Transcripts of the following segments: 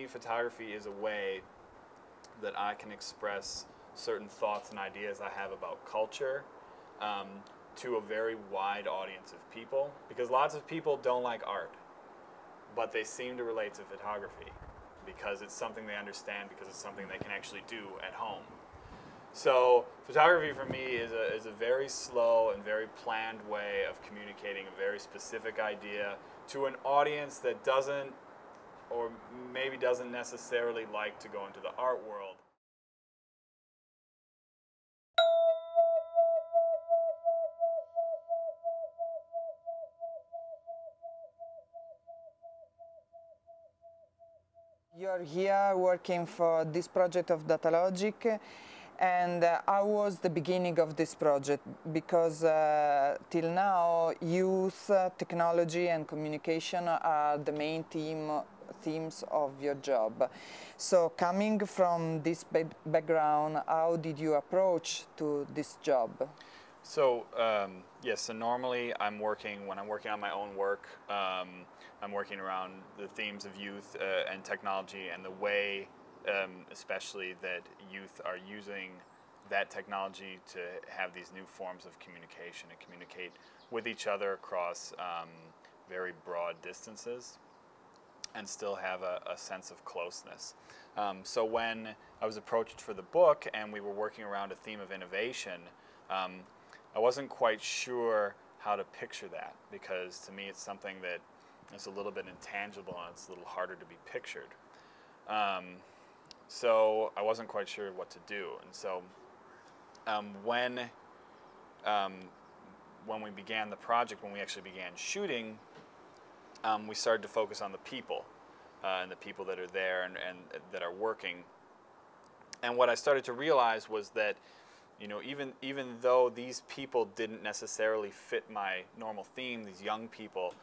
me, photography is a way that I can express certain thoughts and ideas I have about culture to a very wide audience of people, because lots of people don't like art, but they seem to relate to photography because it's something they understand, because it's something they can actually do at home. So photography for me is a very slow and very planned way of communicating a very specific idea to an audience that doesn't, or maybe doesn't necessarily like to go into the art world. You're here working for this project of Datalogic, and how was the beginning of this project? Because till now, youth, technology and communication are the main themes of your job. So coming from this background, how did you approach to this job? So yes, so normally when I'm working on my own work, I'm working around the themes of youth and technology, and the way especially that youth are using that technology to have these new forms of communication and communicate with each other across very broad distances and still have a sense of closeness. So when I was approached for the book and we were working around a theme of innovation, I wasn't quite sure how to picture that, because to me it's something that is a little bit intangible and it's a little harder to be pictured. So I wasn't quite sure what to do. And so when we began the project, when we actually began shooting, we started to focus on the people and the people that are there and that are working. And what I started to realize was that, you know, even though these people didn't necessarily fit my normal theme, these young people,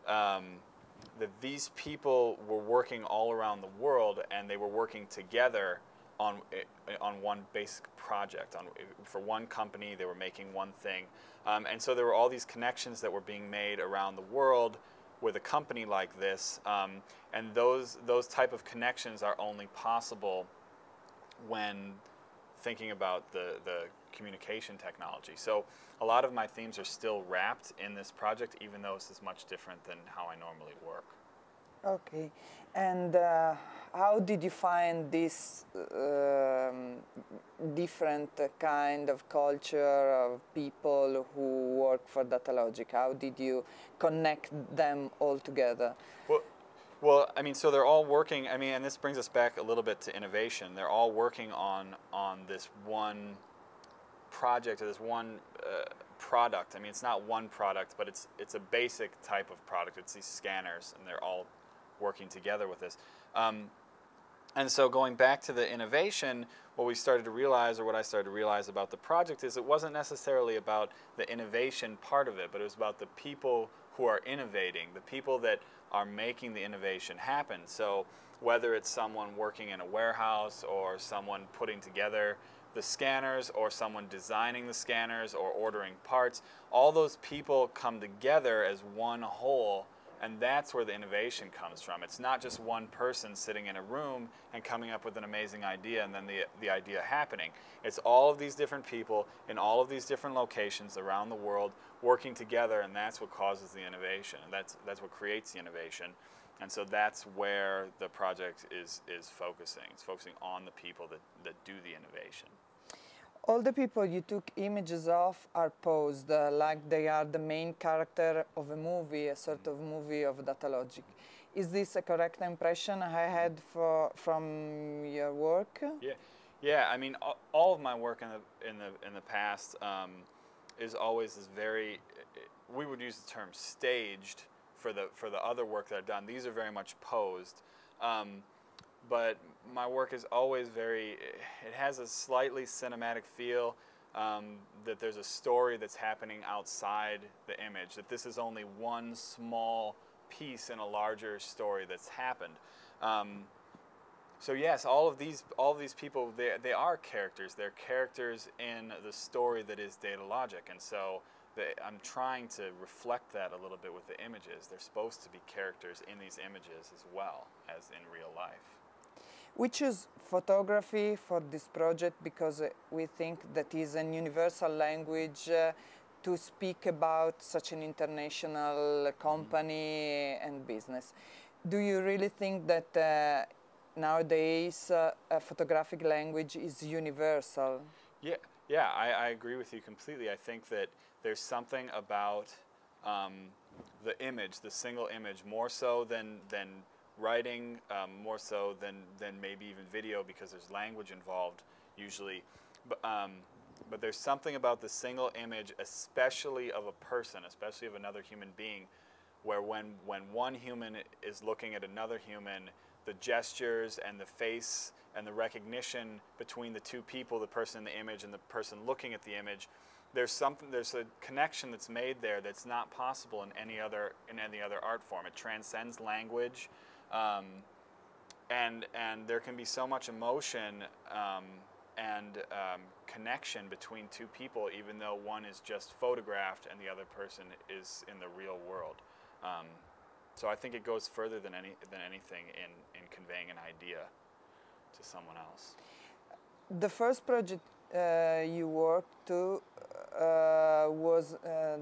that these people were working all around the world, and they were working together on one basic project. For one company, they were making one thing. And so there were all these connections that were being made around the world with a company like this. And those type of connections are only possible when thinking about the communication technology. So a lot of my themes are still wrapped in this project, even though this is much different than how I normally work. Okay, and how did you find this different kind of culture of people who work for Datalogic? How did you connect them all together? Well, I mean, so they're all working, I mean, and this brings us back a little bit to innovation. They're all working on this one project, or this one product. I mean, it's not one product, but it's a basic type of product. It's these scanners, and they're all working together with this. And so going back to the innovation, what we started to realize, or what I started to realize about the project, is it wasn't necessarily about the innovation part of it, but it was about the people who are innovating, the people that are making the innovation happen. So whether it's someone working in a warehouse, or someone putting together the scanners, or someone designing the scanners, or ordering parts, all those people come together as one whole, and that's where the innovation comes from. It's not just one person sitting in a room and coming up with an amazing idea and then the idea happening. It's all of these different people in all of these different locations around the world working together, and that's what causes the innovation. That's what creates the innovation. And so that's where the project is focusing. It's focusing on the people that do the innovation. All the people you took images of are posed like they are the main character of a movie, a sort of movie of Datalogic. Is this a correct impression I had from your work? Yeah. I mean, all of my work in the past is always this very. We would use the term staged for the other work that I've done. These are very much posed. But my work is always it has a slightly cinematic feel, that there's a story that's happening outside the image, that this is only one small piece in a larger story that's happened. So yes, all of these people, they are characters. They're characters in the story that is Datalogic. And so I'm trying to reflect that a little bit with the images. They're supposed to be characters in these images as well as in real life. We choose photography for this project because we think that is an universal language to speak about such an international company and business. Do you really think that nowadays a photographic language is universal? Yeah, I agree with you completely. I think that there's something about the image, the single image, more so than writing, more so than maybe even video, because there's language involved usually. But there's something about the single image, especially of a person, especially of another human being, where when one human is looking at another human, the gestures and the face and the recognition between the two people, the person in the image and the person looking at the image, there's a connection that's made there that's not possible in any other art form. It transcends language, and there can be so much emotion and connection between two people, even though one is just photographed and the other person is in the real world. So I think it goes further than anything in conveying an idea to someone else. The first project you worked to was,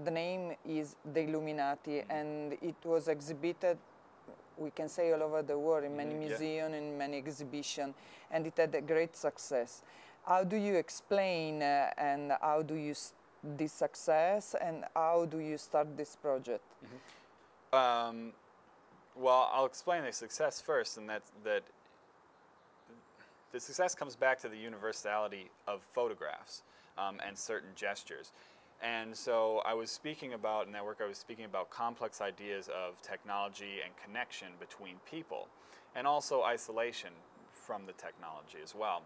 the name is The Illuminati, and it was exhibited, we can say, all over the world, in many museums, in many exhibitions, and it had a great success. How do you explain and how do you this success, and how do you start this project? Well, I'll explain the success first, and that the success comes back to the universality of photographs and certain gestures. And so I was speaking about, in that work, I was speaking about complex ideas of technology and connection between people, and also isolation from the technology as well.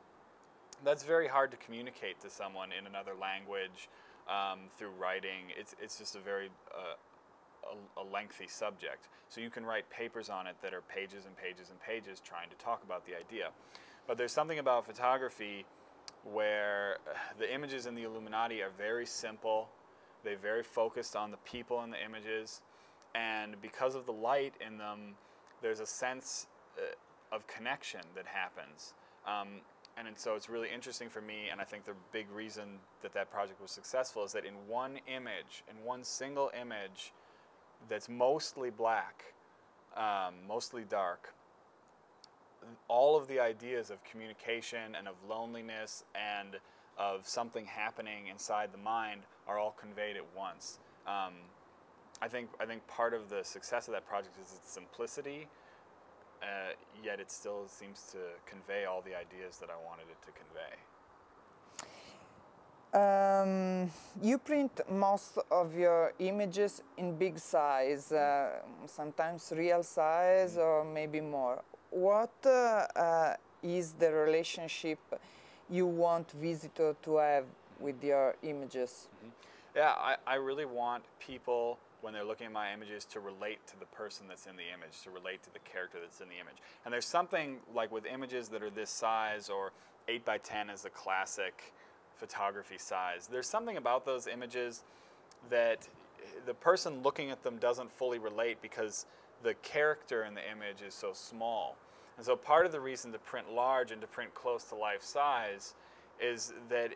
That's very hard to communicate to someone in another language through writing. It's just a very a lengthy subject. So you can write papers on it that are pages and pages and pages trying to talk about the idea. But there's something about photography where the images in the Illuminati are very simple. They're very focused on the people in the images. And because of the light in them, there's a sense of connection that happens. And so it's really interesting for me, and I think the big reason that that project was successful is that in one image, in one single image that's mostly black, mostly dark, all of the ideas of communication and of loneliness and of something happening inside the mind are all conveyed at once. I think part of the success of that project is its simplicity, yet it still seems to convey all the ideas that I wanted it to convey. You print most of your images in big size, sometimes real size or maybe more. What is the relationship you want visitor to have with your images? Yeah, I really want people, when they're looking at my images, to relate to the person that's in the image, to relate to the character that's in the image. And there's something like with images that are this size, or 8x10 is a classic photography size, there's something about those images that the person looking at them doesn't fully relate because the character in the image is so small. And so part of the reason to print large and to print close to life size is that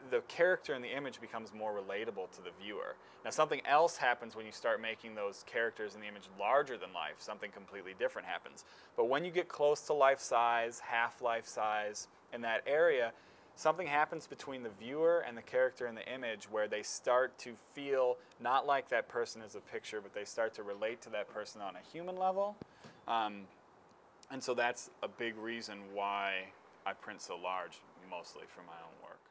the character in the image becomes more relatable to the viewer. Now something else happens when you start making those characters in the image larger than life. Something completely different happens. But when you get close to life size, half life size, in that area, something happens between the viewer and the character in the image where they start to feel not like that person is a picture, but they start to relate to that person on a human level. And so that's a big reason why I print so large, mostly for my own work.